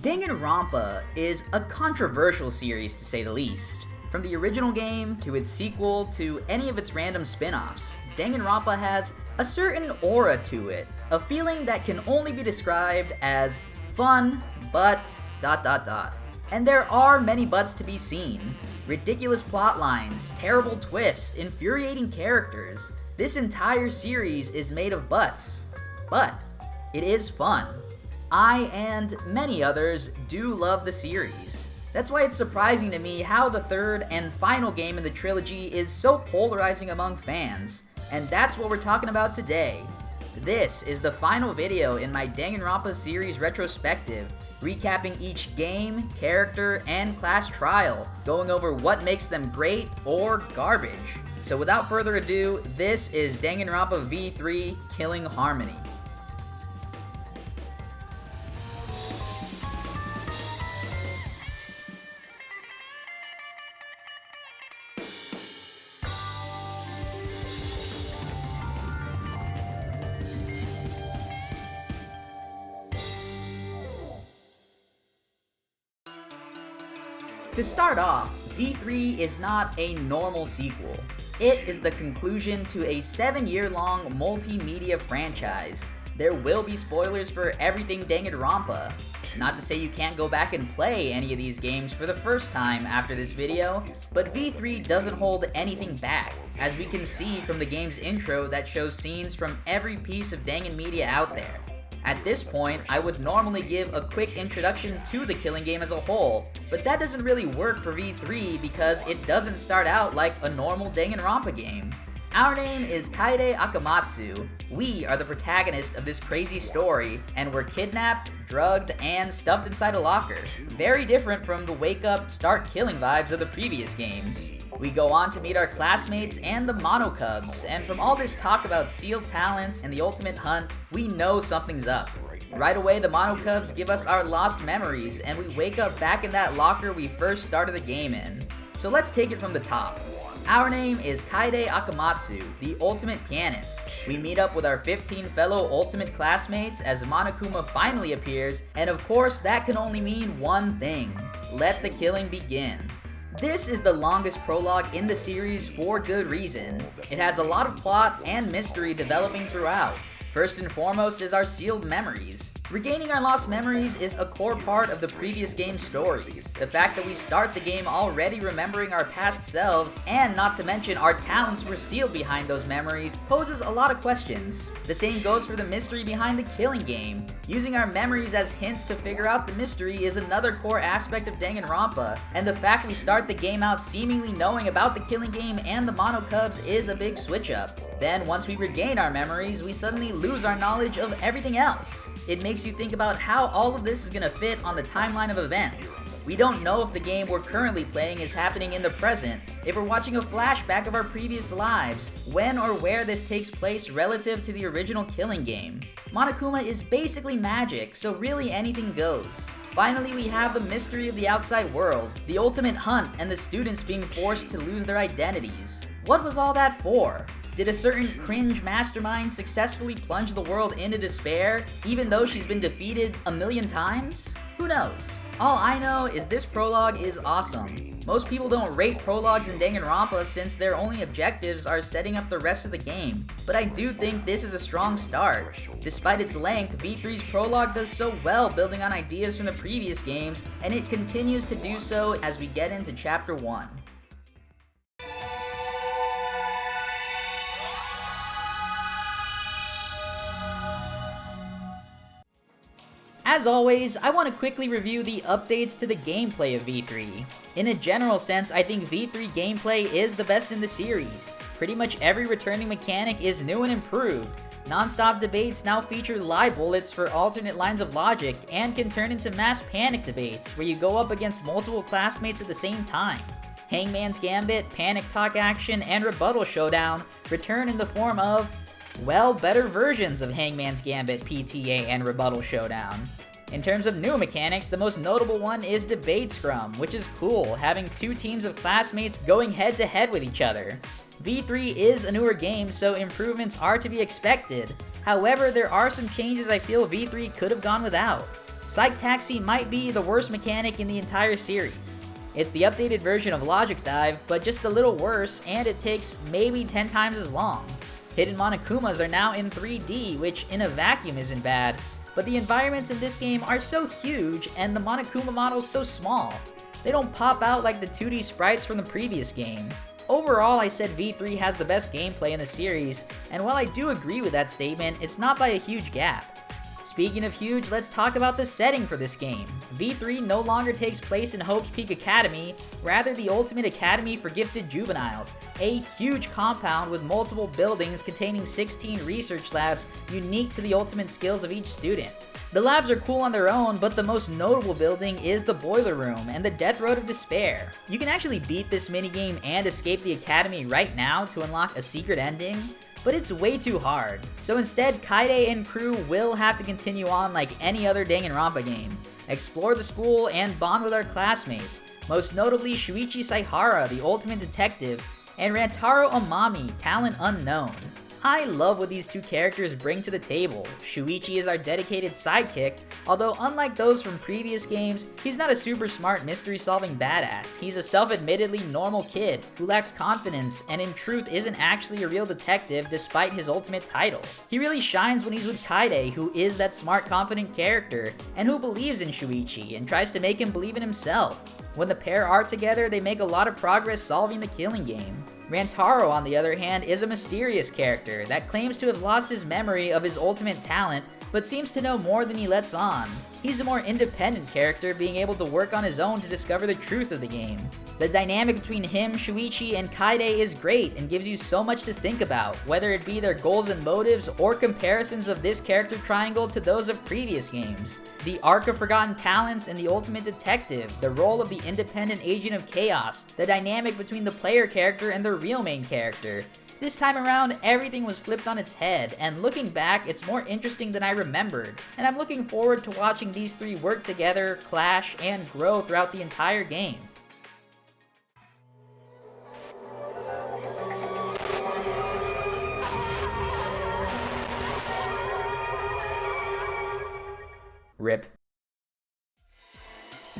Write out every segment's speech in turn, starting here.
Danganronpa is a controversial series to say the least. From the original game, to its sequel, to any of its random spin-offs, Danganronpa has a certain aura to it, a feeling that can only be described as fun, but ... And there are many buts to be seen. Ridiculous plot lines, terrible twists, infuriating characters. This entire series is made of buts. But it is fun. I and many others do love the series. That's why it's surprising to me how the third and final game in the trilogy is so polarizing among fans, and that's what we're talking about today. This is the final video in my Danganronpa series retrospective, recapping each game, character, and class trial, going over what makes them great or garbage. So without further ado, this is Danganronpa V3 Killing Harmony. To start off, V3 is not a normal sequel. It is the conclusion to a 7-year-long multimedia franchise. There will be spoilers for everything Danganronpa. Not to say you can't go back and play any of these games for the first time after this video, but V3 doesn't hold anything back, as we can see from the game's intro that shows scenes from every piece of Dangan media out there. At this point, I would normally give a quick introduction to the killing game as a whole, but that doesn't really work for V3 because it doesn't start out like a normal Danganronpa game. Our name is Kaede Akamatsu. We are the protagonist of this crazy story, and we're kidnapped, drugged, and stuffed inside a locker. Very different from the wake up, start killing vibes of the previous games. We go on to meet our classmates and the Mono Cubs, and from all this talk about sealed talents and the ultimate hunt, we know something's up. Right away, the Mono Cubs give us our lost memories, and we wake up back in that locker we first started the game in. So let's take it from the top. Our name is Kaede Akamatsu, the ultimate pianist. We meet up with our 15 fellow ultimate classmates as Monokuma finally appears, and of course that can only mean one thing: let the killing begin. This is the longest prologue in the series for good reason. It has a lot of plot and mystery developing throughout. First and foremost is our sealed memories. Regaining our lost memories is a core part of the previous game's stories. The fact that we start the game already remembering our past selves, and not to mention our talents were sealed behind those memories, poses a lot of questions. The same goes for the mystery behind the killing game. Using our memories as hints to figure out the mystery is another core aspect of Danganronpa, and the fact we start the game out seemingly knowing about the killing game and the Mono Cubs is a big switch up. Then once we regain our memories, we suddenly lose our knowledge of everything else. It makes you think about how all of this is gonna fit on the timeline of events. We don't know if the game we're currently playing is happening in the present, if we're watching a flashback of our previous lives, when or where this takes place relative to the original killing game. Monokuma is basically magic, so really anything goes. Finally, we have the mystery of the outside world, the ultimate hunt, and the students being forced to lose their identities. What was all that for? Did a certain cringe mastermind successfully plunge the world into despair, even though she's been defeated a million times? Who knows? All I know is this prologue is awesome. Most people don't rate prologues in Danganronpa since their only objectives are setting up the rest of the game, but I do think this is a strong start. Despite its length, V3's prologue does so well building on ideas from the previous games, and it continues to do so as we get into Chapter 1. As always, I want to quickly review the updates to the gameplay of V3. In a general sense, I think V3 gameplay is the best in the series. Pretty much every returning mechanic is new and improved. Non-stop debates now feature lie bullets for alternate lines of logic, and can turn into mass panic debates, where you go up against multiple classmates at the same time. Hangman's Gambit, Panic Talk Action, and Rebuttal Showdown return in the form of, well, better versions of Hangman's Gambit, PTA, and Rebuttal Showdown. In terms of new mechanics, the most notable one is Debate Scrum, which is cool, having two teams of classmates going head to head with each other. V3 is a newer game, so improvements are to be expected. However, there are some changes I feel V3 could have gone without. Psych Taxi might be the worst mechanic in the entire series. It's the updated version of Logic Dive, but just a little worse, and it takes maybe 10 times as long. Hidden Monokumas are now in 3D, which in a vacuum isn't bad, but the environments in this game are so huge and the Monokuma models so small. They don't pop out like the 2D sprites from the previous game. Overall, I said V3 has the best gameplay in the series, and while I do agree with that statement, it's not by a huge gap. Speaking of huge, let's talk about the setting for this game. V3 no longer takes place in Hope's Peak Academy, rather the ultimate academy for gifted juveniles, a huge compound with multiple buildings containing 16 research labs unique to the ultimate skills of each student. The labs are cool on their own, but the most notable building is the Boiler Room and the Death Road of Despair. You can actually beat this minigame and escape the academy right now to unlock a secret ending, but it's way too hard. So instead, Kaede and crew will have to continue on like any other Danganronpa game, explore the school and bond with our classmates, most notably Shuichi Saihara, the ultimate detective, and Rantaro Amami, talent unknown. I love what these two characters bring to the table. Shuichi is our dedicated sidekick, although unlike those from previous games, he's not a super smart mystery-solving badass. He's a self-admittedly normal kid who lacks confidence and in truth isn't actually a real detective despite his ultimate title. He really shines when he's with Kaede, who is that smart, confident character, and who believes in Shuichi and tries to make him believe in himself. When the pair are together, they make a lot of progress solving the killing game. Rantaro, on the other hand, is a mysterious character that claims to have lost his memory of his ultimate talent, but seems to know more than he lets on. He's a more independent character, being able to work on his own to discover the truth of the game. The dynamic between him, Shuichi, and Kaede is great and gives you so much to think about, whether it be their goals and motives or comparisons of this character triangle to those of previous games. The arc of forgotten talents and the ultimate detective, the role of the independent agent of chaos, the dynamic between the player character and the real main character. This time around, everything was flipped on its head, and looking back, it's more interesting than I remembered, and I'm looking forward to watching these three work together, clash, and grow throughout the entire game. RIP.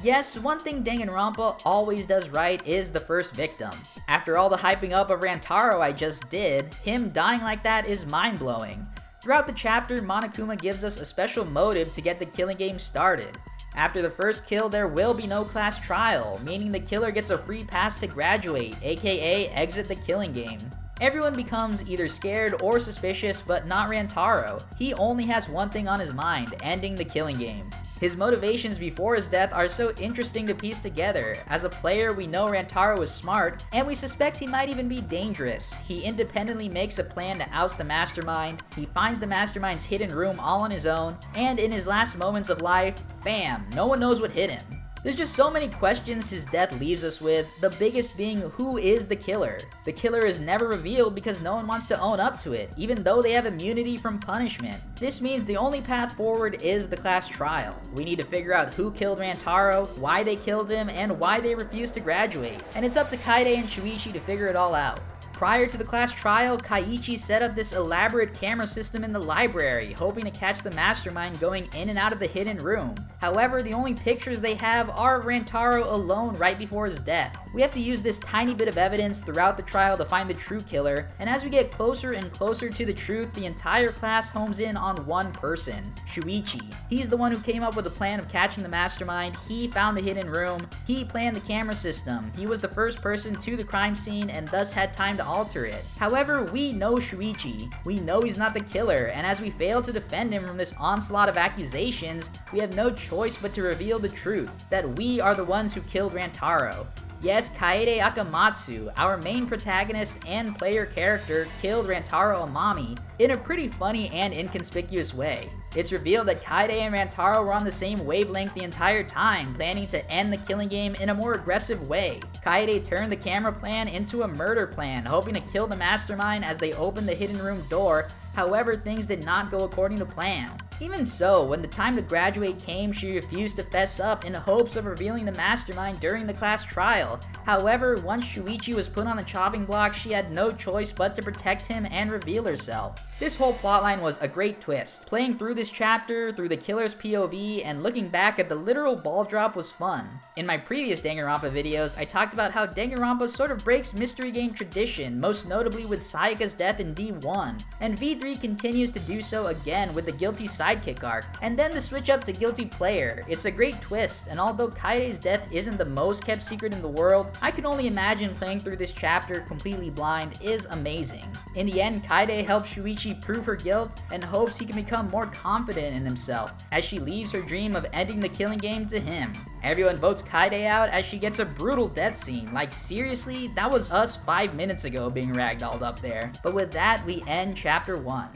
Yes, one thing Danganronpa always does right is the first victim. After all the hyping up of Rantaro I just did, him dying like that is mind-blowing. Throughout the chapter, Monokuma gives us a special motive to get the killing game started. After the first kill, there will be no class trial, meaning the killer gets a free pass to graduate, aka exit the killing game. Everyone becomes either scared or suspicious, but not Rantaro. He only has one thing on his mind, ending the killing game. His motivations before his death are so interesting to piece together. As a player, we know Rantaro is smart, and we suspect he might even be dangerous. He independently makes a plan to oust the mastermind, he finds the mastermind's hidden room all on his own, and in his last moments of life, bam, no one knows what hit him. There's just so many questions his death leaves us with, the biggest being who is the killer? The killer is never revealed because no one wants to own up to it, even though they have immunity from punishment. This means the only path forward is the class trial. We need to figure out who killed Rantaro, why they killed him, and why they refused to graduate. And it's up to Kaede and Shuichi to figure it all out. Prior to the class trial, Kaiichi set up this elaborate camera system in the library, hoping to catch the mastermind going in and out of the hidden room. However, the only pictures they have are of Rantaro alone right before his death. We have to use this tiny bit of evidence throughout the trial to find the true killer, and as we get closer and closer to the truth, the entire class homes in on one person, Shuichi. He's the one who came up with the plan of catching the mastermind, he found the hidden room, he planned the camera system, he was the first person to the crime scene and thus had time to alter it. However, we know Shuichi, we know he's not the killer, and as we fail to defend him from this onslaught of accusations, we have no choice but to reveal the truth, that we are the ones who killed Rantaro. Yes, Kaede Akamatsu, our main protagonist and player character, killed Rantaro Amami in a pretty funny and inconspicuous way. It's revealed that Kaede and Rantaro were on the same wavelength the entire time, planning to end the killing game in a more aggressive way. Kaede turned the camera plan into a murder plan, hoping to kill the mastermind as they opened the hidden room door. However, things did not go according to plan. Even so, when the time to graduate came, she refused to fess up in hopes of revealing the mastermind during the class trial. However, once Shuichi was put on the chopping block, she had no choice but to protect him and reveal herself. This whole plotline was a great twist. Playing through this chapter, through the killer's POV, and looking back at the literal ball drop was fun. In my previous Danganronpa videos, I talked about how Danganronpa sort of breaks mystery game tradition, most notably with Sayaka's death in D1, and V3 continues to do so again with the guilty sidekick arc, and then the switch up to guilty player. It's a great twist, and although Kaide's death isn't the most kept secret in the world, I can only imagine playing through this chapter completely blind is amazing. In the end, Kaide helps Shuichi prove her guilt and hopes he can become more confident in himself as she leaves her dream of ending the killing game to him. Everyone votes Kaide out as she gets a brutal death scene. Like seriously, that was us 5 minutes ago being ragdolled up there. But with that, we end chapter 1.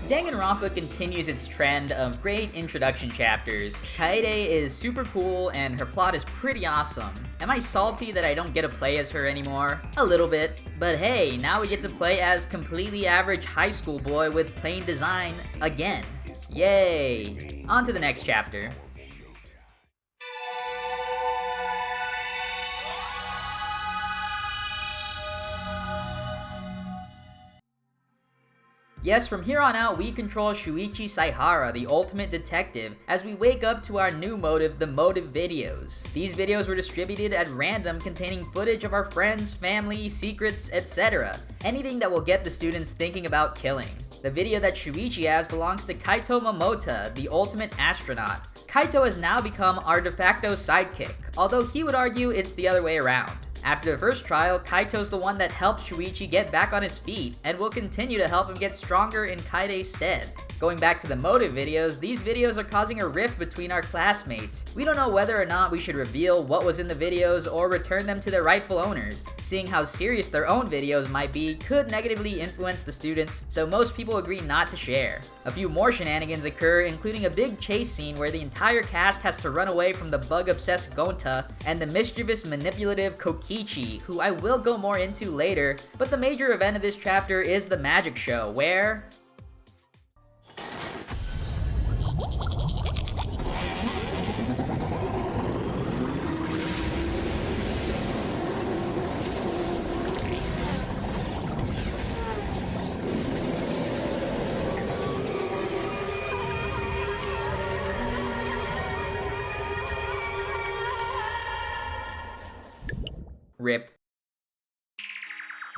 Danganronpa continues its trend of great introduction chapters. Kaede is super cool and her plot is pretty awesome. Am I salty that I don't get to play as her anymore? A little bit. But hey, now we get to play as completely average high school boy with plain design again. Yay! On to the next chapter. Yes, from here on out, we control Shuichi Saihara, the ultimate detective, as we wake up to our new motive, the motive videos. These videos were distributed at random, containing footage of our friends, family, secrets, etc. Anything that will get the students thinking about killing. The video that Shuichi has belongs to Kaito Momota, the ultimate astronaut. Kaito has now become our de facto sidekick, although he would argue it's the other way around. After the first trial, Kaito's the one that helped Shuichi get back on his feet, and will continue to help him get stronger in Kaide's stead. Going back to the motive videos, these videos are causing a rift between our classmates. We don't know whether or not we should reveal what was in the videos or return them to their rightful owners. Seeing how serious their own videos might be could negatively influence the students, so most people agree not to share. A few more shenanigans occur, including a big chase scene where the entire cast has to run away from the bug-obsessed Gonta and the mischievous, manipulative Kokichi, who I will go more into later, but the major event of this chapter is the magic show, where RIP.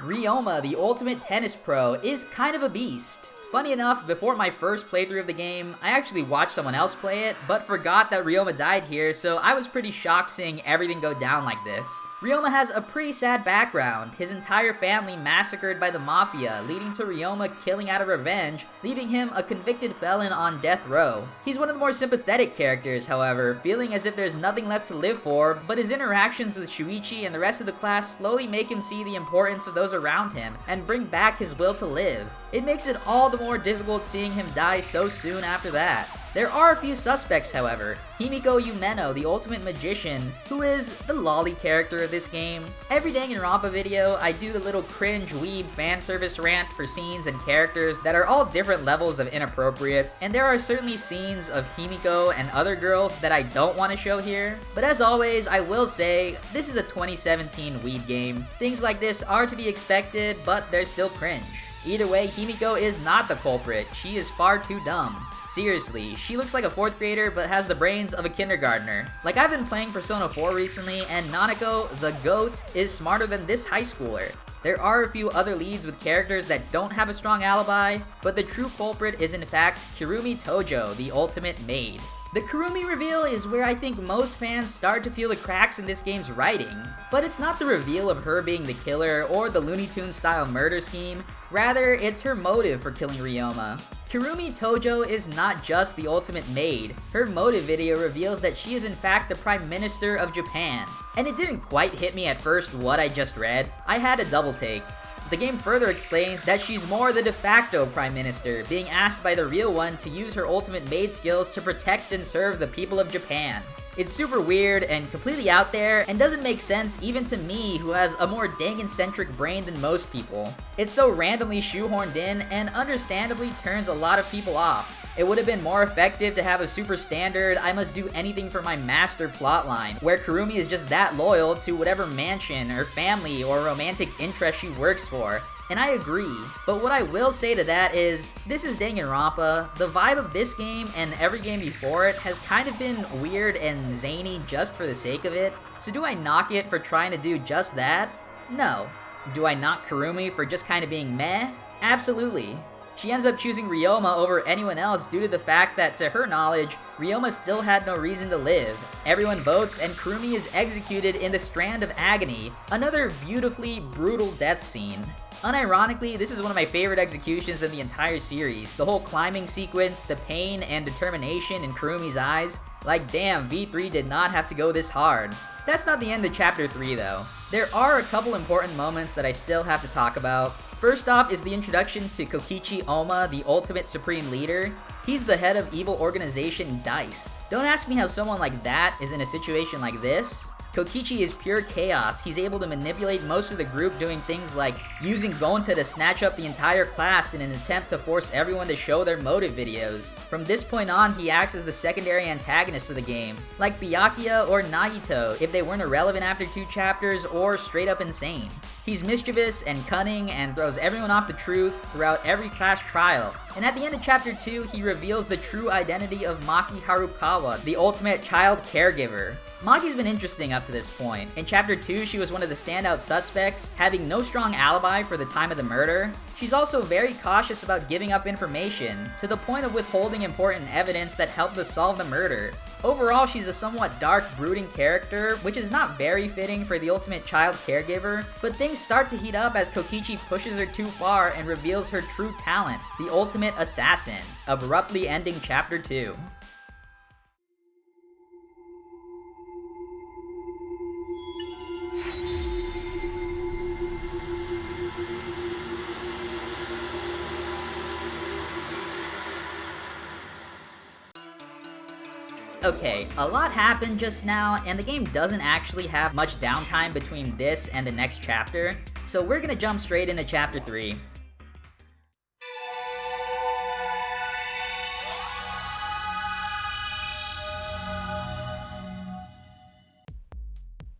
Ryoma, the ultimate tennis pro, is kind of a beast. Funny enough, before my first playthrough of the game, I actually watched someone else play it, but forgot that Ryoma died here, so I was pretty shocked seeing everything go down like this. Ryoma has a pretty sad background, his entire family massacred by the mafia, leading to Ryoma killing out of revenge, leaving him a convicted felon on death row. He's one of the more sympathetic characters, however, feeling as if there's nothing left to live for, but his interactions with Shuichi and the rest of the class slowly make him see the importance of those around him, and bring back his will to live. It makes it all the more difficult seeing him die so soon after that. There are a few suspects, however. Himiko Yumeno, the ultimate magician, who is the lolly character of this game. Every Danganronpa video, I do the little cringe weeb fanservice rant for scenes and characters that are all different levels of inappropriate, and there are certainly scenes of Himiko and other girls that I don't want to show here. But as always, I will say, this is a 2017 weeb game. Things like this are to be expected, but they're still cringe. Either way, Himiko is not the culprit. She is far too dumb. Seriously, she looks like a 4th grader but has the brains of a kindergartner. Like, I've been playing Persona 4 recently, and Nanako, the GOAT, is smarter than this high schooler. There are a few other leads with characters that don't have a strong alibi, but the true culprit is in fact Kirumi Tojo, the ultimate maid. The Kurumi reveal is where I think most fans start to feel the cracks in this game's writing, but it's not the reveal of her being the killer or the Looney Tunes style murder scheme, rather it's her motive for killing Ryoma. Kirumi Tojo is not just the ultimate maid. Her motive video reveals that she is in fact the Prime Minister of Japan. And it didn't quite hit me at first what I just read. I had a double take. The game further explains that she's more the de facto Prime Minister, being asked by the real one to use her ultimate maid skills to protect and serve the people of Japan. It's super weird and completely out there and doesn't make sense even to me, who has a more Dangan-centric brain than most people. It's so randomly shoehorned in and understandably turns a lot of people off. It would have been more effective to have a super standard, I must do anything for my master plotline, where Kurumi is just that loyal to whatever mansion or family or romantic interest she works for. And I agree, but what I will say to that is, this is Danganronpa. The vibe of this game and every game before it has kind of been weird and zany just for the sake of it. So do I knock it for trying to do just that? No. Do I knock Kurumi for just kind of being meh? Absolutely. She ends up choosing Ryoma over anyone else due to the fact that, to her knowledge, Ryoma still had no reason to live. Everyone votes, and Kurumi is executed in the Strand of Agony, another beautifully brutal death scene. Unironically, this is one of my favorite executions in the entire series. The whole climbing sequence, the pain and determination in Kurumi's eyes. Like, damn, V3 did not have to go this hard. That's not the end of Chapter 3 though. There are a couple important moments that I still have to talk about. First off is the introduction to Kokichi Oma, the ultimate supreme leader. He's the head of evil organization DICE. Don't ask me how someone like that is in a situation like this. Kokichi is pure chaos. He's able to manipulate most of the group, doing things like using Gonta to snatch up the entire class in an attempt to force everyone to show their motive videos. From this point on, he acts as the secondary antagonist of the game, like Byakuya or Nagito if they weren't irrelevant after 2 chapters or straight up insane. He's mischievous and cunning and throws everyone off the truth throughout every class trial. And at the end of Chapter 2, he reveals the true identity of Maki Harukawa, the ultimate child caregiver. Maki's been interesting up to this point. In Chapter 2, she was one of the standout suspects, having no strong alibi for the time of the murder. She's also very cautious about giving up information, to the point of withholding important evidence that helped to solve the murder. Overall, she's a somewhat dark, brooding character, which is not very fitting for the ultimate child caregiver, but things start to heat up as Kokichi pushes her too far and reveals her true talent, the ultimate assassin, abruptly ending Chapter 2. Okay, a lot happened just now, and the game doesn't actually have much downtime between this and the next chapter, so we're gonna jump straight into Chapter 3.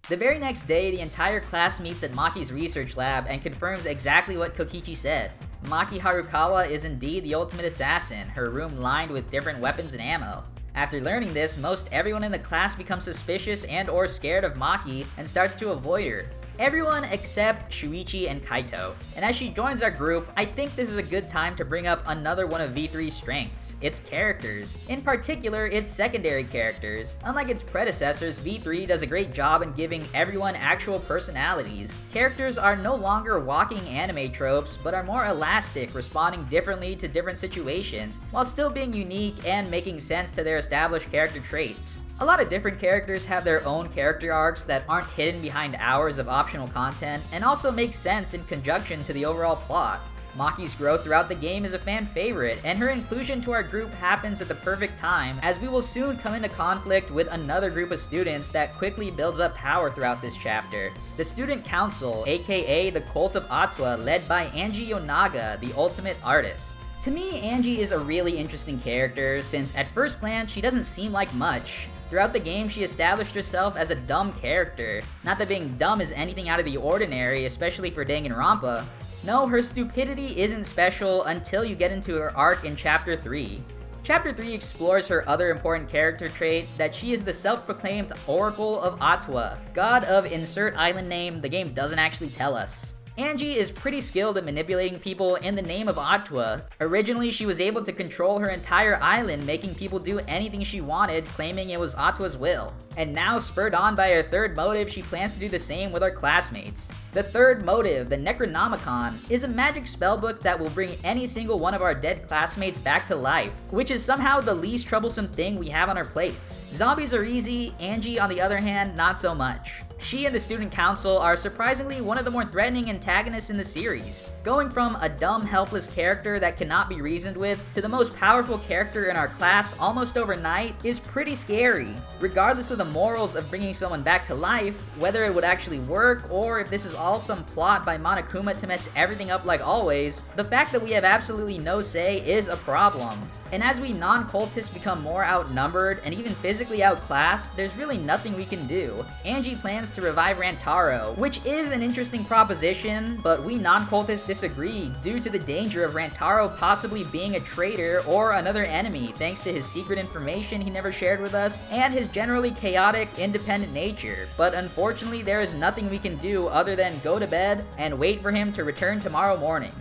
The very next day, the entire class meets at Maki's research lab and confirms exactly what Kokichi said. Maki Harukawa is indeed the ultimate assassin, her room lined with different weapons and ammo. After learning this, most everyone in the class becomes suspicious and or scared of Maki and starts to avoid her. Everyone except Shuichi and Kaito. And as she joins our group, I think this is a good time to bring up another one of V3's strengths, its characters. In particular, its secondary characters. Unlike its predecessors, V3 does a great job in giving everyone actual personalities. Characters are no longer walking anime tropes, but are more elastic, responding differently to different situations, while still being unique and making sense to their established character traits. A lot of different characters have their own character arcs that aren't hidden behind hours of optional content, and also make sense in conjunction to the overall plot. Maki's growth throughout the game is a fan favorite, and her inclusion to our group happens at the perfect time, as we will soon come into conflict with another group of students that quickly builds up power throughout this chapter. The Student Council, aka the Cult of Atwa, led by Angie Yonaga, the ultimate artist. To me, Angie is a really interesting character, since at first glance she doesn't seem like much. Throughout the game, she established herself as a dumb character. Not that being dumb is anything out of the ordinary, especially for Danganronpa. No, her stupidity isn't special until you get into her arc in Chapter 3. Chapter 3 explores her other important character trait, that she is the self-proclaimed Oracle of Atwa, god of insert island name the game doesn't actually tell us. Angie is pretty skilled at manipulating people in the name of Atwa. Originally, she was able to control her entire island, making people do anything she wanted, claiming it was Atwa's will. And now, spurred on by her third motive, she plans to do the same with her classmates. The third motive, the Necronomicon, is a magic spellbook that will bring any single one of our dead classmates back to life, which is somehow the least troublesome thing we have on our plates. Zombies are easy, Angie, on the other hand, not so much. She and the student council are surprisingly one of the more threatening antagonists in the series. Going from a dumb, helpless character that cannot be reasoned with to the most powerful character in our class almost overnight is pretty scary. Regardless of the morals of bringing someone back to life, whether it would actually work or if this is all some plot by Monokuma to mess everything up like always, the fact that we have absolutely no say is a problem. And as we non-cultists become more outnumbered and even physically outclassed, there's really nothing we can do. Angie plans to revive Rantaro, which is an interesting proposition, but we non-cultists disagree due to the danger of Rantaro possibly being a traitor or another enemy thanks to his secret information he never shared with us and his generally chaotic, independent nature. But unfortunately, there is nothing we can do other than go to bed and wait for him to return tomorrow morning.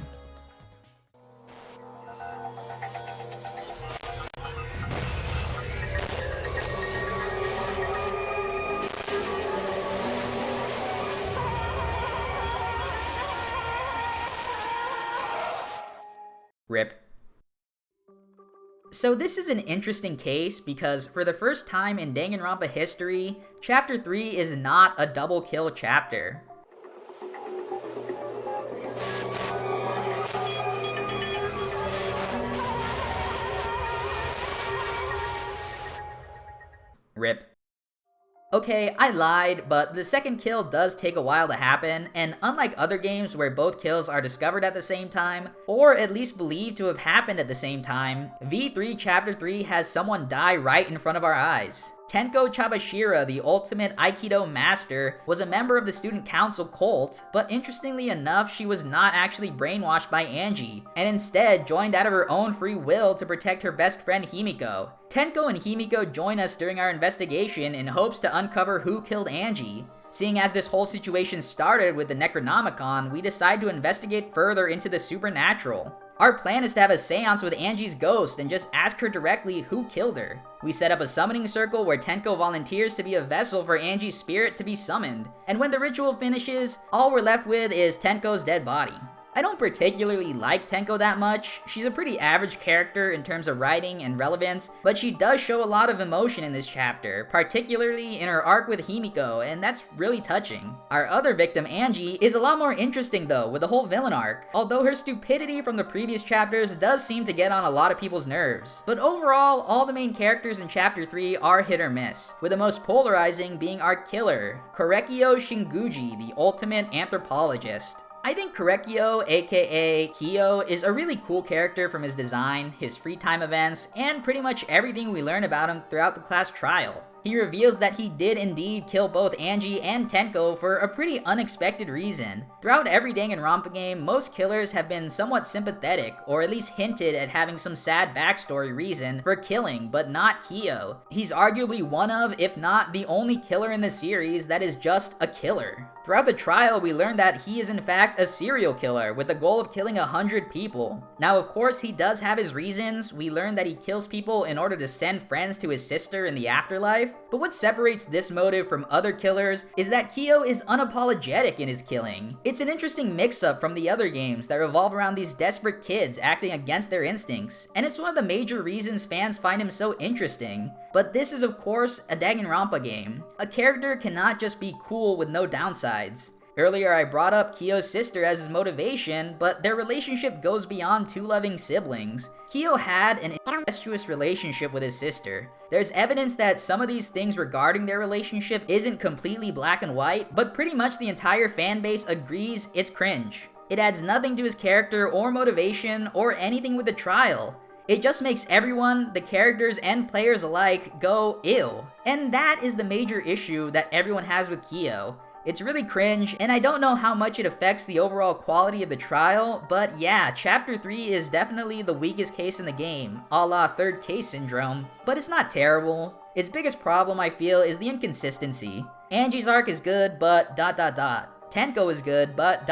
Rip. So this is an interesting case because for the first time in Danganronpa history, Chapter 3 is not a double kill chapter. Rip. Okay, I lied, but the second kill does take a while to happen, and unlike other games where both kills are discovered at the same time, or at least believed to have happened at the same time, V3 Chapter 3 has someone die right in front of our eyes. Tenko Chabashira, the ultimate Aikido master, was a member of the student council cult, but interestingly enough, she was not actually brainwashed by Angie, and instead joined out of her own free will to protect her best friend Himiko. Tenko and Himiko join us during our investigation in hopes to uncover who killed Angie. Seeing as this whole situation started with the Necronomicon, we decide to investigate further into the supernatural. Our plan is to have a seance with Angie's ghost and just ask her directly who killed her. We set up a summoning circle where Tenko volunteers to be a vessel for Angie's spirit to be summoned, and when the ritual finishes, all we're left with is Tenko's dead body. I don't particularly like Tenko that much. She's a pretty average character in terms of writing and relevance, but she does show a lot of emotion in this chapter, particularly in her arc with Himiko, and that's really touching. Our other victim, Angie, is a lot more interesting though, with the whole villain arc, although her stupidity from the previous chapters does seem to get on a lot of people's nerves. But overall, all the main characters in Chapter 3 are hit or miss, with the most polarizing being our killer, Korekio Shinguji, the ultimate anthropologist. I think Korekio, aka Kyo, is a really cool character from his design, his free time events, and pretty much everything we learn about him throughout the class trial. He reveals that he did indeed kill both Angie and Tenko for a pretty unexpected reason. Throughout every Danganronpa game, most killers have been somewhat sympathetic, or at least hinted at having some sad backstory reason for killing, but not Kyo. He's arguably one of, if not the only killer in the series that is just a killer. Throughout the trial, we learned that he is in fact a serial killer with the goal of killing 100 people. Now, of course, he does have his reasons. We learned that he kills people in order to send friends to his sister in the afterlife. But what separates this motive from other killers is that Kyo is unapologetic in his killing. It's an interesting mix-up from the other games that revolve around these desperate kids acting against their instincts, and it's one of the major reasons fans find him so interesting. But this is of course a Danganronpa game. A character cannot just be cool with no downsides. Earlier I brought up Kyo's sister as his motivation, but their relationship goes beyond two loving siblings. Kyo had an incestuous relationship with his sister. There's evidence that some of these things regarding their relationship isn't completely black and white, but pretty much the entire fanbase agrees it's cringe. It adds nothing to his character or motivation or anything with the trial. It just makes everyone, the characters and players alike, go ew. And that is the major issue that everyone has with Kyo. It's really cringe, and I don't know how much it affects the overall quality of the trial, but yeah, Chapter 3 is definitely the weakest case in the game, a la third case syndrome. But it's not terrible. Its biggest problem, I feel, is the inconsistency. Angie's arc is good, but ... Tenko is good, but ...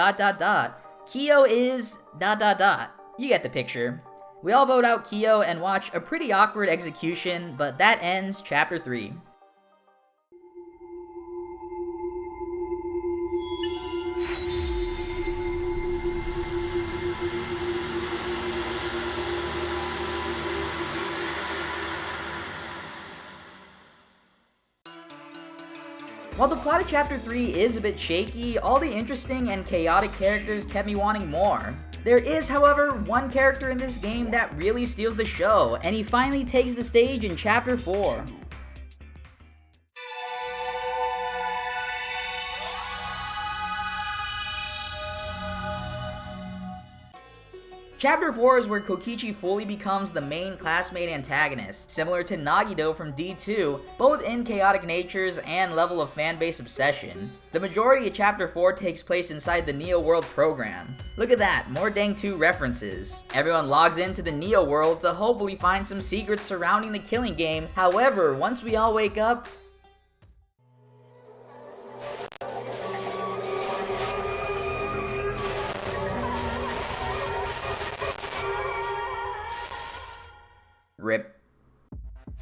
Kyo is ... You get the picture. We all vote out Kyo and watch a pretty awkward execution, but that ends Chapter 3. While the plot of Chapter 3 is a bit shaky, all the interesting and chaotic characters kept me wanting more. There is, however, one character in this game that really steals the show, and he finally takes the stage in Chapter 4. Chapter 4 is where Kokichi fully becomes the main classmate antagonist, similar to Nagito from D2, both in chaotic natures and level of fanbase obsession. The majority of Chapter 4 takes place inside the Neo World program. Look at that, more Dang 2 references. Everyone logs into the Neo World to hopefully find some secrets surrounding the killing game. However, once we all wake up, RIP.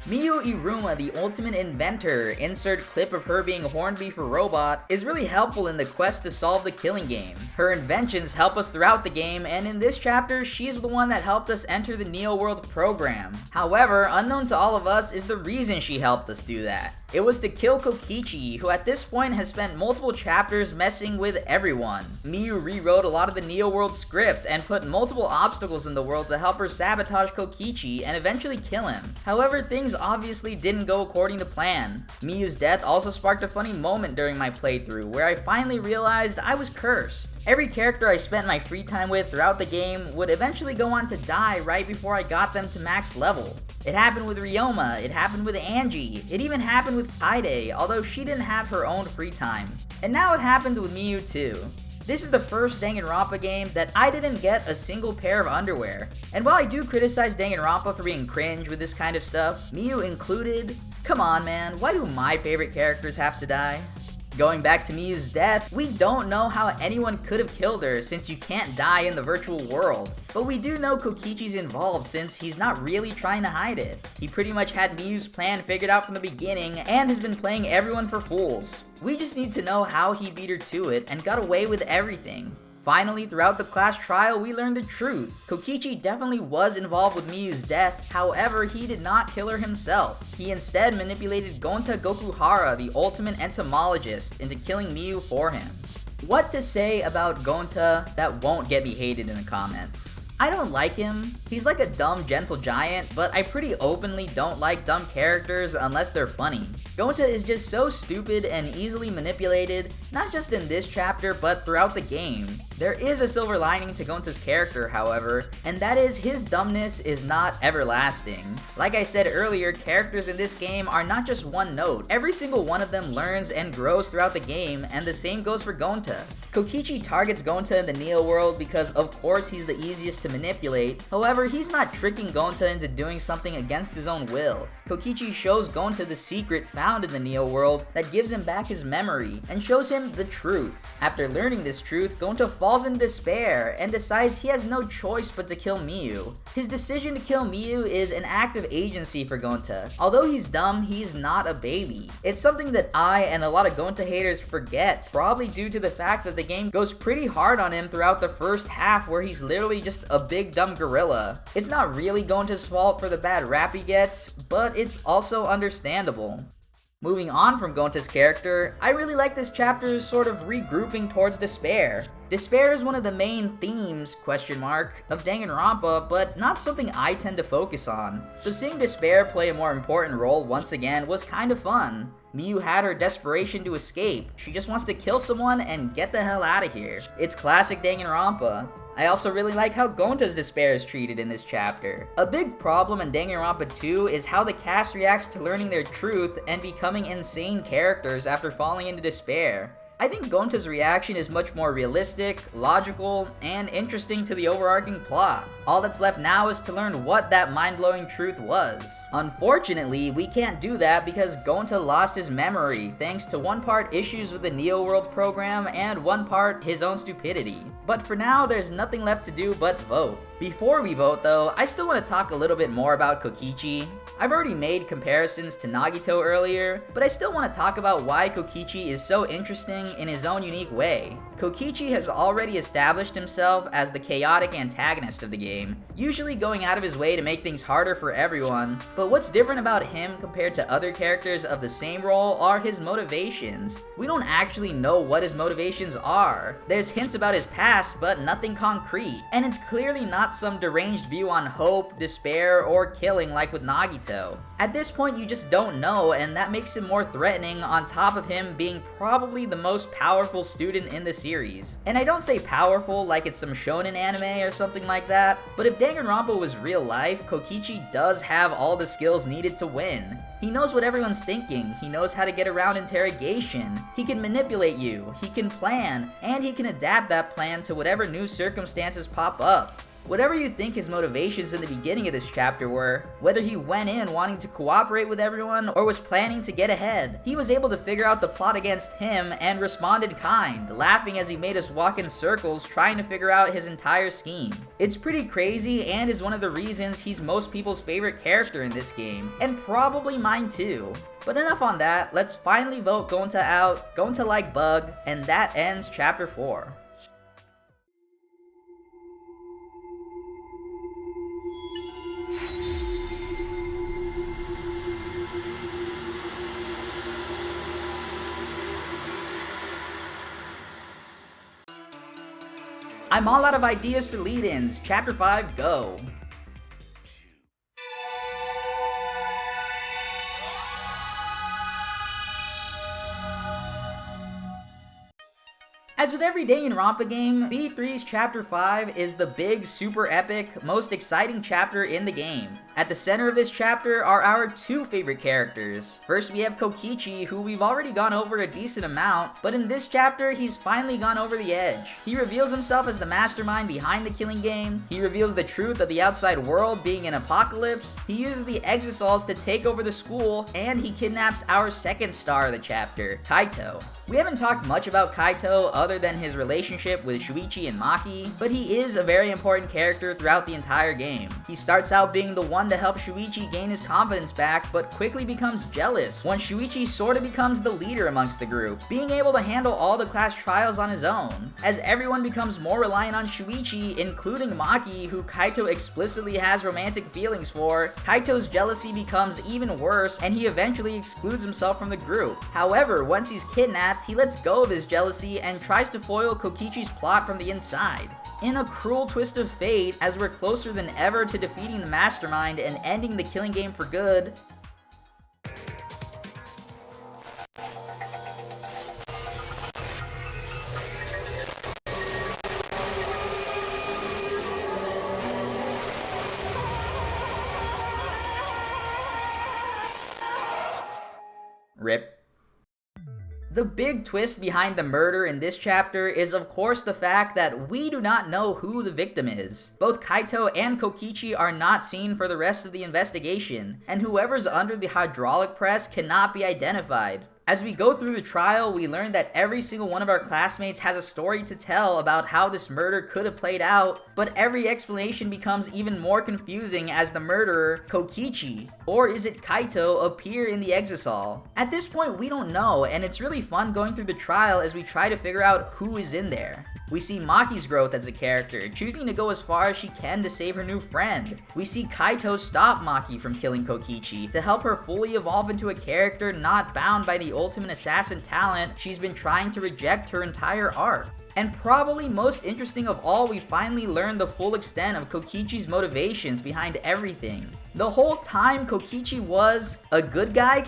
Miyu Iruma, the ultimate inventor, insert clip of her being Hornby for Robot, is really helpful in the quest to solve the killing game. Her inventions help us throughout the game, and in this chapter, she's the one that helped us enter the Neo World program. However, unknown to all of us is the reason she helped us do that. It was to kill Kokichi, who at this point has spent multiple chapters messing with everyone. Miyu rewrote a lot of the Neo World script and put multiple obstacles in the world to help her sabotage Kokichi and eventually kill him. However, things obviously didn't go according to plan. Miyu's death also sparked a funny moment during my playthrough where I finally realized I was cursed. Every character I spent my free time with throughout the game would eventually go on to die right before I got them to max level. It happened with Ryoma, it happened with Angie, it even happened with Kaide, although she didn't have her own free time. And now it happened with Miyu too. This is the first Danganronpa game that I didn't get a single pair of underwear. And while I do criticize Danganronpa for being cringe with this kind of stuff, Miyu included, come on man, why do my favorite characters have to die? Going back to Miyu's death, we don't know how anyone could have killed her since you can't die in the virtual world. But we do know Kokichi's involved since he's not really trying to hide it. He pretty much had Miyu's plan figured out from the beginning and has been playing everyone for fools. We just need to know how he beat her to it and got away with everything. Finally, throughout the class trial, we learned the truth. Kokichi definitely was involved with Miyu's death, however, he did not kill her himself. He instead manipulated Gonta Gokuhara, the ultimate entomologist, into killing Miyu for him. What to say about Gonta that won't get me hated in the comments? I don't like him. He's like a dumb gentle giant, but I pretty openly don't like dumb characters unless they're funny. Gonta is just so stupid and easily manipulated, not just in this chapter, but throughout the game. There is a silver lining to Gonta's character, however, and that is his dumbness is not everlasting. Like I said earlier, characters in this game are not just one note. Every single one of them learns and grows throughout the game, and the same goes for Gonta. Kokichi targets Gonta in the Neo world because of course he's the easiest to manipulate. However, he's not tricking Gonta into doing something against his own will. Kokichi shows Gonta the secret found in the Neo world that gives him back his memory and shows him the truth. After learning this truth, Gonta falls in despair and decides he has no choice but to kill Miyu. His decision to kill Miyu is an act of agency for Gonta. Although he's dumb, he's not a baby. It's something that I and a lot of Gonta haters forget, probably due to the fact that the game goes pretty hard on him throughout the first half where he's literally just a big dumb gorilla. It's not really Gonta's fault for the bad rap he gets, but it's also understandable. Moving on from Gonta's character, I really like this chapter's sort of regrouping towards despair. Despair is one of the main themes, of Danganronpa, but not something I tend to focus on. So seeing despair play a more important role once again was kind of fun. Miyu had her desperation to escape. She just wants to kill someone and get the hell out of here. It's classic Danganronpa. I also really like how Gonta's despair is treated in this chapter. A big problem in Danganronpa 2 is how the cast reacts to learning their truth and becoming insane characters after falling into despair. I think Gonta's reaction is much more realistic, logical, and interesting to the overarching plot. All that's left now is to learn what that mind-blowing truth was. Unfortunately, we can't do that because Gonta lost his memory, thanks to one part issues with the Neo World program and one part his own stupidity. But for now, there's nothing left to do but vote. Before we vote though, I still want to talk a little bit more about Kokichi. I've already made comparisons to Nagito earlier, but I still want to talk about why Kokichi is so interesting in his own unique way. Kokichi has already established himself as the chaotic antagonist of the game, usually going out of his way to make things harder for everyone, but what's different about him compared to other characters of the same role are his motivations. We don't actually know what his motivations are. There's hints about his past, but nothing concrete, and it's clearly not some deranged view on hope, despair, or killing like with Nagito. At this point, you just don't know, and that makes him more threatening on top of him being probably the most powerful student in the series. And I don't say powerful like it's some shonen anime or something like that, but if Danganronpa was real life, Kokichi does have all the skills needed to win. He knows what everyone's thinking, he knows how to get around interrogation, he can manipulate you, he can plan, and he can adapt that plan to whatever new circumstances pop up. Whatever you think his motivations in the beginning of this chapter were, whether he went in wanting to cooperate with everyone or was planning to get ahead, he was able to figure out the plot against him and respond in kind, laughing as he made us walk in circles trying to figure out his entire scheme. It's pretty crazy and is one of the reasons he's most people's favorite character in this game, and probably mine too. But enough on that, let's finally vote Gonta out, Gonta like Bug, and that ends chapter 4. I'm all out of ideas for lead-ins. Chapter 5, go! As with every Danganronpa game, V3's Chapter 5 is the big, super epic, most exciting chapter in the game. At the center of this chapter are our two favorite characters. First we have Kokichi, who we've already gone over a decent amount, but in this chapter he's finally gone over the edge. He reveals himself as the mastermind behind the killing game, he reveals the truth of the outside world being an apocalypse, he uses the Exosols to take over the school, and he kidnaps our second star of the chapter, Kaito. We haven't talked much about Kaito other than his relationship with Shuichi and Maki, but he is a very important character throughout the entire game. He starts out being the one to help Shuichi gain his confidence back, but quickly becomes jealous once Shuichi sorta becomes the leader amongst the group, being able to handle all the class trials on his own. As everyone becomes more reliant on Shuichi, including Maki, who Kaito explicitly has romantic feelings for, Kaito's jealousy becomes even worse and he eventually excludes himself from the group. However, once he's kidnapped, he lets go of his jealousy and tries to foil Kokichi's plot from the inside. In a cruel twist of fate, as we're closer than ever to defeating the mastermind and ending the killing game for good, RIP. The big twist behind the murder in this chapter is of course the fact that we do not know who the victim is. Both Kaito and Kokichi are not seen for the rest of the investigation, and whoever's under the hydraulic press cannot be identified. As we go through the trial, we learn that every single one of our classmates has a story to tell about how this murder could have played out, but every explanation becomes even more confusing as the murderer, Kokichi, or is it Kaito, appear in the Exosol. At this point, we don't know, and it's really fun going through the trial as we try to figure out who is in there. We see Maki's growth as a character, choosing to go as far as she can to save her new friend. We see Kaito stop Maki from killing Kokichi, to help her fully evolve into a character not bound by the ultimate assassin talent she's been trying to reject her entire arc. And probably most interesting of all, we finally learn the full extent of Kokichi's motivations behind everything. The whole time Kokichi was a good guy, ?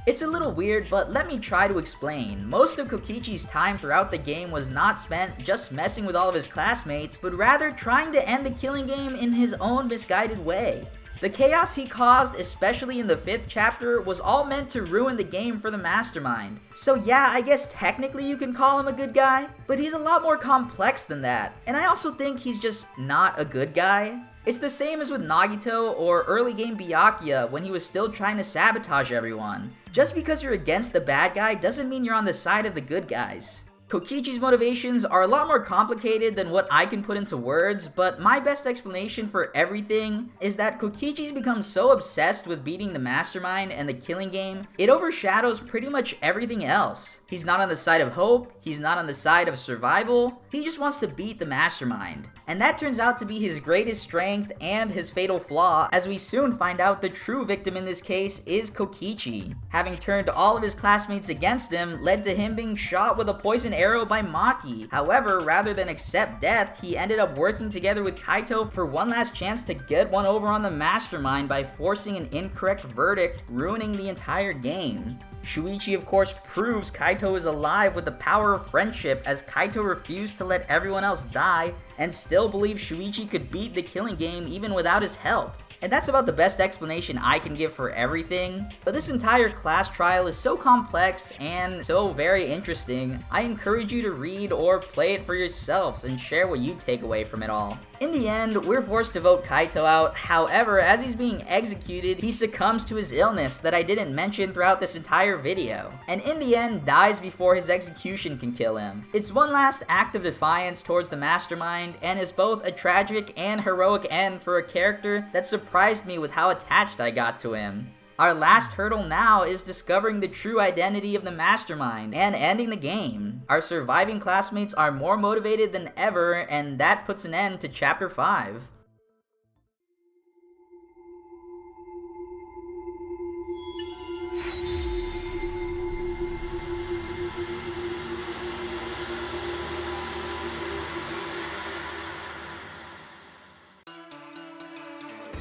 It's a little weird, but let me try to explain. Most of Kokichi's time throughout the game was not spent just messing with all of his classmates, but rather trying to end the killing game in his own misguided way. The chaos he caused, especially in the 5th chapter, was all meant to ruin the game for the mastermind. So yeah, I guess technically you can call him a good guy, but he's a lot more complex than that, and I also think he's just not a good guy. It's the same as with Nagito or early game Byakuya when he was still trying to sabotage everyone. Just because you're against the bad guy doesn't mean you're on the side of the good guys. Kokichi's motivations are a lot more complicated than what I can put into words, but my best explanation for everything is that Kokichi's become so obsessed with beating the mastermind and the killing game, it overshadows pretty much everything else. He's not on the side of hope, he's not on the side of survival, he just wants to beat the mastermind. And that turns out to be his greatest strength and his fatal flaw, as we soon find out the true victim in this case is Kokichi. Having turned all of his classmates against him led to him being shot with a poison arrow by Maki. However, rather than accept death, he ended up working together with Kaito for one last chance to get one over on the mastermind by forcing an incorrect verdict, ruining the entire game. Shuichi of course proves Kaito is alive with the power of friendship, as Kaito refused to let everyone else die and still believes Shuichi could beat the killing game even without his help. And that's about the best explanation I can give for everything. But this entire class trial is so complex and so very interesting, I encourage you to read or play it for yourself and share what you take away from it all. In the end, we're forced to vote Kaito out. However, as he's being executed, he succumbs to his illness that I didn't mention throughout this entire video, and in the end dies before his execution can kill him. It's one last act of defiance towards the mastermind, and is both a tragic and heroic end for a character that surprised me with how attached I got to him. Our last hurdle now is discovering the true identity of the mastermind and ending the game. Our surviving classmates are more motivated than ever, and that puts an end to Chapter 5.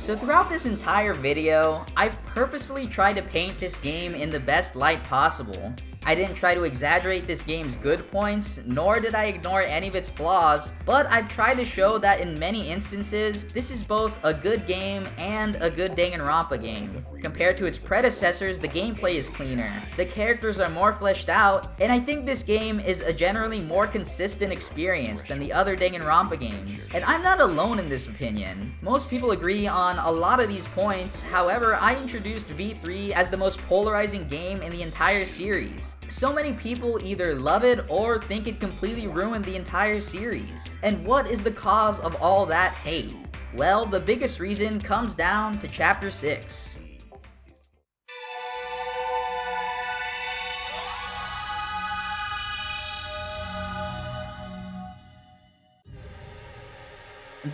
So throughout this entire video, I've purposefully tried to paint this game in the best light possible. I didn't try to exaggerate this game's good points, nor did I ignore any of its flaws, but I've tried to show that in many instances, this is both a good game and a good Danganronpa game. Compared to its predecessors, the gameplay is cleaner, the characters are more fleshed out, and I think this game is a generally more consistent experience than the other Danganronpa games. And I'm not alone in this opinion. Most people agree on a lot of these points, however, I introduced V3 as the most polarizing game in the entire series. So many people either love it or think it completely ruined the entire series. And what is the cause of all that hate? Well, the biggest reason comes down to Chapter 6.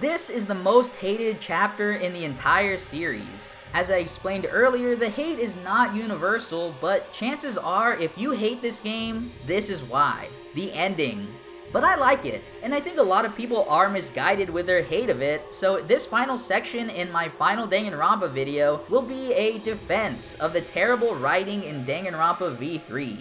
This is the most hated chapter in the entire series. As I explained earlier, the hate is not universal, but chances are if you hate this game, this is why. The ending. But I like it, and I think a lot of people are misguided with their hate of it, so this final section in my final Danganronpa video will be a defense of the terrible writing in Danganronpa V3.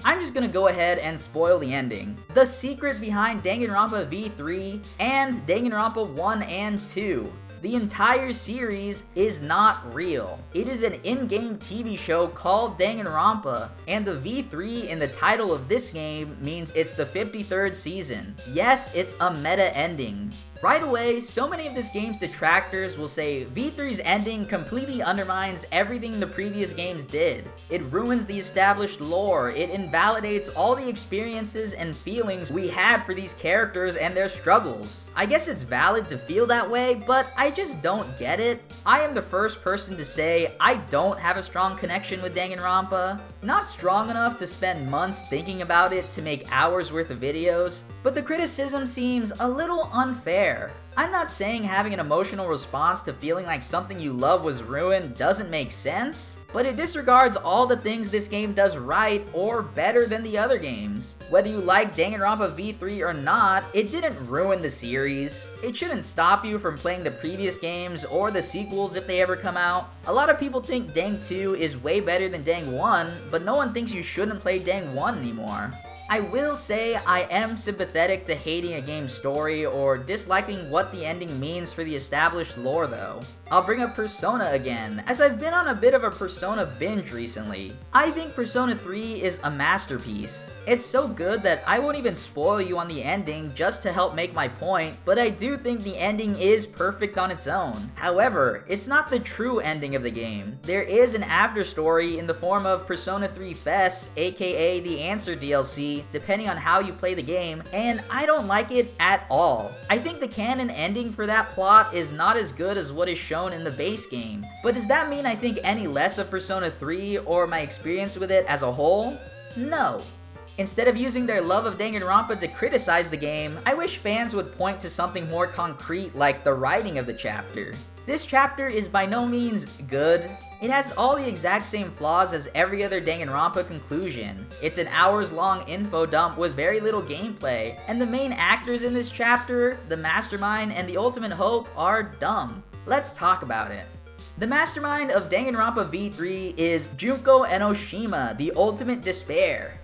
I'm just gonna go ahead and spoil the ending. The secret behind Danganronpa V3 and Danganronpa 1 and 2. The entire series is not real. It is an in-game TV show called Danganronpa, and the V3 in the title of this game means it's the 53rd season. Yes, it's a meta ending. Right away, so many of this game's detractors will say V3's ending completely undermines everything the previous games did. It ruins the established lore, it invalidates all the experiences and feelings we had for these characters and their struggles. I guess it's valid to feel that way, but I just don't get it. I am the first person to say I don't have a strong connection with Danganronpa. Not strong enough to spend months thinking about it to make hours worth of videos, but the criticism seems a little unfair. I'm not saying having an emotional response to feeling like something you love was ruined doesn't make sense, but it disregards all the things this game does right or better than the other games. Whether you like Danganronpa V3 or not, it didn't ruin the series. It shouldn't stop you from playing the previous games or the sequels if they ever come out. A lot of people think Dang 2 is way better than Dang 1, but no one thinks you shouldn't play Dang 1 anymore. I will say I am sympathetic to hating a game's story or disliking what the ending means for the established lore though. I'll bring up Persona again, as I've been on a bit of a Persona binge recently. I think Persona 3 is a masterpiece. It's so good that I won't even spoil you on the ending just to help make my point, but I do think the ending is perfect on its own. However, it's not the true ending of the game. There is an afterstory in the form of Persona 3’s, aka the Answer DLC, depending on how you play the game, and I don't like it at all. I think the canon ending for that plot is not as good as what is shown in the base game. But does that mean I think any less of Persona 3 or my experience with it as a whole? No. Instead of using their love of Danganronpa to criticize the game, I wish fans would point to something more concrete like the writing of the chapter. This chapter is by no means good. It has all the exact same flaws as every other Danganronpa conclusion. It's an hours-long info dump with very little gameplay, and the main actors in this chapter, the Mastermind and the Ultimate Hope, are dumb. Let's talk about it. The mastermind of Danganronpa V3 is Junko Enoshima, the Ultimate Despair.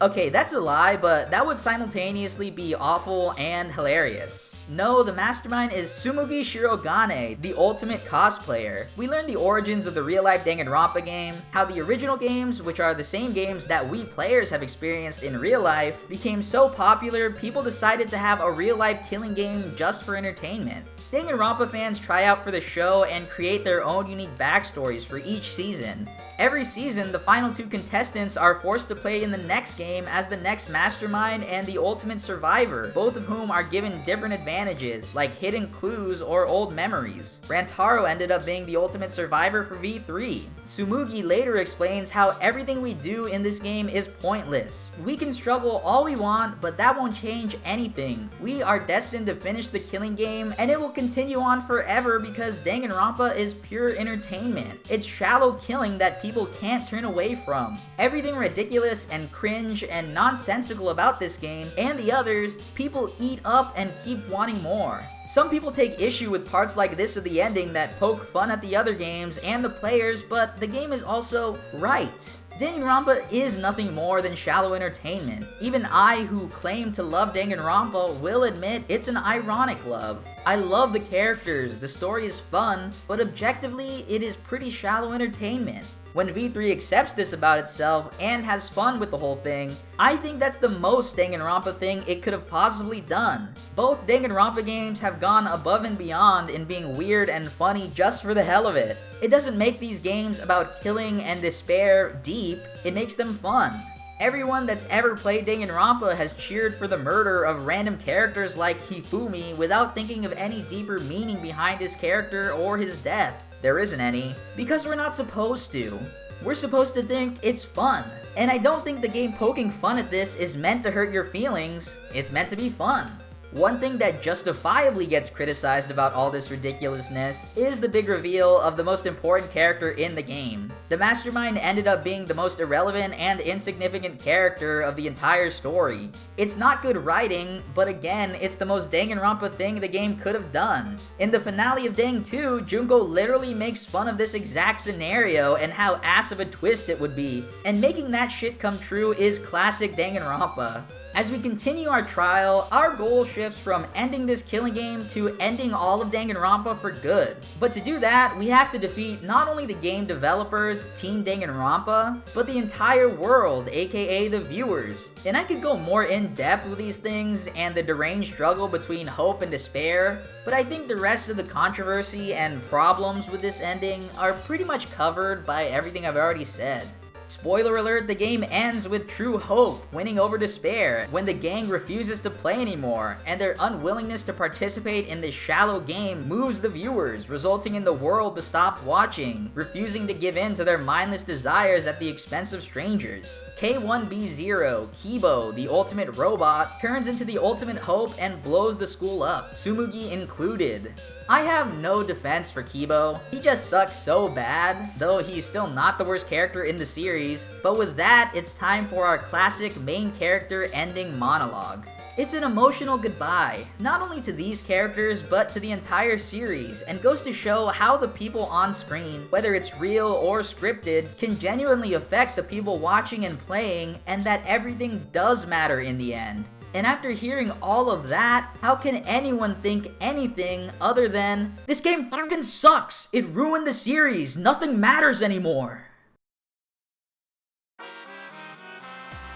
Okay, that's a lie, but that would simultaneously be awful and hilarious. No, the mastermind is Tsumugi Shirogane, the ultimate cosplayer. We learn the origins of the real-life Danganronpa game, how the original games, which are the same games that we players have experienced in real life, became so popular people decided to have a real-life killing game just for entertainment. Danganronpa fans try out for the show and create their own unique backstories for each season. Every season, the final two contestants are forced to play in the next game as the next mastermind and the ultimate survivor, both of whom are given different advantages, like hidden clues or old memories. Rantaro ended up being the ultimate survivor for V3. Tsumugi later explains how everything we do in this game is pointless. We can struggle all we want, but that won't change anything. We are destined to finish the killing game, and it will continue on forever because Danganronpa is pure entertainment. It's shallow killing that people can't turn away from. Everything ridiculous and cringe and nonsensical about this game and the others, people eat up and keep wanting more. Some people take issue with parts like this of the ending that poke fun at the other games and the players, but the game is also right. Danganronpa is nothing more than shallow entertainment. Even I, who claim to love Danganronpa, will admit it's an ironic love. I love the characters, the story is fun, but objectively, it is pretty shallow entertainment. When V3 accepts this about itself and has fun with the whole thing, I think that's the most Danganronpa thing it could have possibly done. Both Danganronpa games have gone above and beyond in being weird and funny just for the hell of it. It doesn't make these games about killing and despair deep, it makes them fun. Everyone that's ever played Danganronpa has cheered for the murder of random characters like Hifumi without thinking of any deeper meaning behind his character or his death. There isn't any, because we're not supposed to. We're supposed to think it's fun. And I don't think the game poking fun at this is meant to hurt your feelings, it's meant to be fun. One thing that justifiably gets criticized about all this ridiculousness is the big reveal of the most important character in the game. The Mastermind ended up being the most irrelevant and insignificant character of the entire story. It's not good writing, but again, it's the most Danganronpa thing the game could have done. In the finale of Dang 2, Junko literally makes fun of this exact scenario and how ass of a twist it would be, and making that shit come true is classic Danganronpa. As we continue our trial, our goal shifts from ending this killing game to ending all of Danganronpa for good. But to do that, we have to defeat not only the game developers, Team Danganronpa, but the entire world, aka the viewers. And I could go more in depth with these things and the deranged struggle between hope and despair, but I think the rest of the controversy and problems with this ending are pretty much covered by everything I've already said. Spoiler alert, the game ends with true hope winning over despair when the gang refuses to play anymore, and their unwillingness to participate in this shallow game moves the viewers, resulting in the world to stop watching, refusing to give in to their mindless desires at the expense of strangers. K1B0, Kibo, the ultimate robot, turns into the ultimate hope and blows the school up, Tsumugi included. I have no defense for Kibo. He just sucks so bad, though he's still not the worst character in the series. But with that, it's time for our classic main character ending monologue. It's an emotional goodbye, not only to these characters, but to the entire series, and goes to show how the people on screen, whether it's real or scripted, can genuinely affect the people watching and playing, and that everything does matter in the end. And after hearing all of that, how can anyone think anything other than, this game fucking sucks, it ruined the series, nothing matters anymore?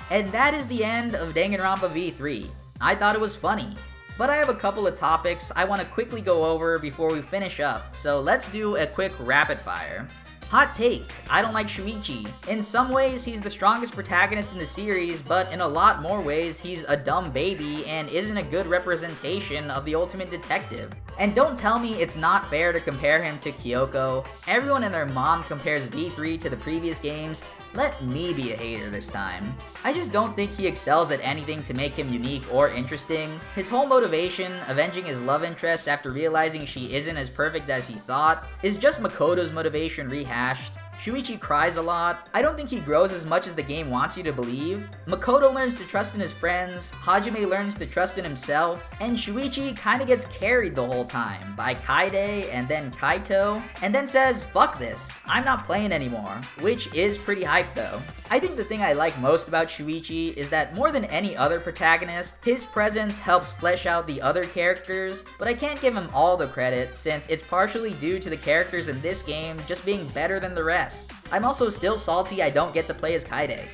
And that is the end of Danganronpa V3. I thought it was funny, but I have a couple of topics I want to quickly go over before we finish up, so let's do a quick rapid fire. Hot take, I don't like Shuichi. In some ways, he's the strongest protagonist in the series, but in a lot more ways, he's a dumb baby and isn't a good representation of the ultimate detective. And don't tell me it's not fair to compare him to Kyoko. Everyone and their mom compares V3 to the previous games. Let me be a hater this time. I just don't think he excels at anything to make him unique or interesting. His whole motivation, avenging his love interest after realizing she isn't as perfect as he thought, is just Makoto's motivation rehashed. Shuichi cries a lot. I don't think he grows as much as the game wants you to believe. Makoto learns to trust in his friends, Hajime learns to trust in himself, and Shuichi kinda gets carried the whole time by Kaide and then Kaito, and then says, fuck this, I'm not playing anymore, which is pretty hype though. I think the thing I like most about Shuichi is that more than any other protagonist, his presence helps flesh out the other characters, but I can't give him all the credit since it's partially due to the characters in this game just being better than the rest. I'm also still salty I don't get to play as Kaide.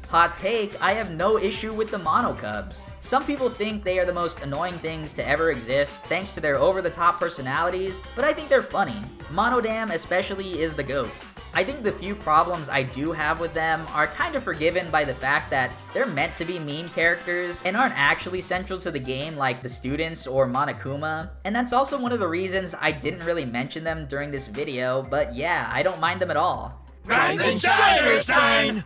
Hot take, I have no issue with the Mono Cubs. Some people think they are the most annoying things to ever exist thanks to their over-the-top personalities, but I think they're funny. Monodam especially is the GOAT. I think the few problems I do have with them are kind of forgiven by the fact that they're meant to be meme characters and aren't actually central to the game like the students or Monokuma, and that's also one of the reasons I didn't really mention them during this video, but yeah, I don't mind them at all. Rise and shine, sign!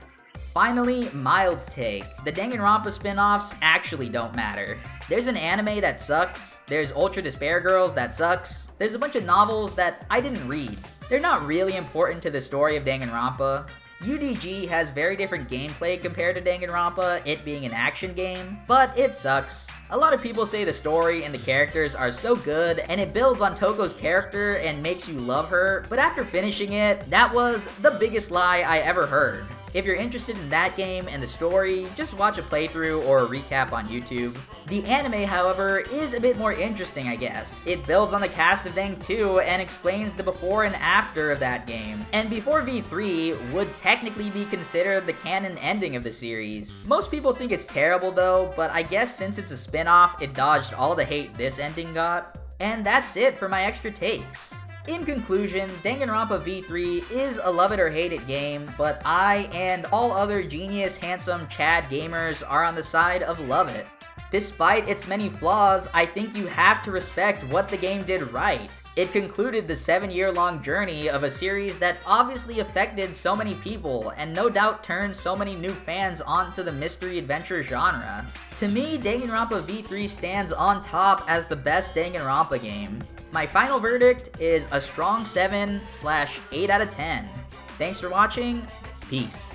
Finally, mild take. The Danganronpa spin-offs actually don't matter. There's an anime that sucks, there's Ultra Despair Girls that sucks, there's a bunch of novels that I didn't read. They're not really important to the story of Danganronpa. UDG has very different gameplay compared to Danganronpa, it being an action game, but it sucks. A lot of people say the story and the characters are so good and it builds on Toko's character and makes you love her, but after finishing it, that was the biggest lie I ever heard. If you're interested in that game and the story, just watch a playthrough or a recap on YouTube. The anime, however, is a bit more interesting, I guess. It builds on the cast of Dang 2 and explains the before and after of that game. And Before V3 would technically be considered the canon ending of the series. Most people think it's terrible though, but I guess since it's a spin-off, it dodged all the hate this ending got. And that's it for my extra takes. In conclusion, Danganronpa V3 is a love it or hate it game, but I and all other genius, handsome Chad gamers are on the side of love it. Despite its many flaws, I think you have to respect what the game did right. It concluded the 7-year-long journey of a series that obviously affected so many people and no doubt turned so many new fans onto the mystery adventure genre. To me, Danganronpa V3 stands on top as the best Danganronpa game. My final verdict is a strong 7/8 out of 10. Thanks for watching, peace.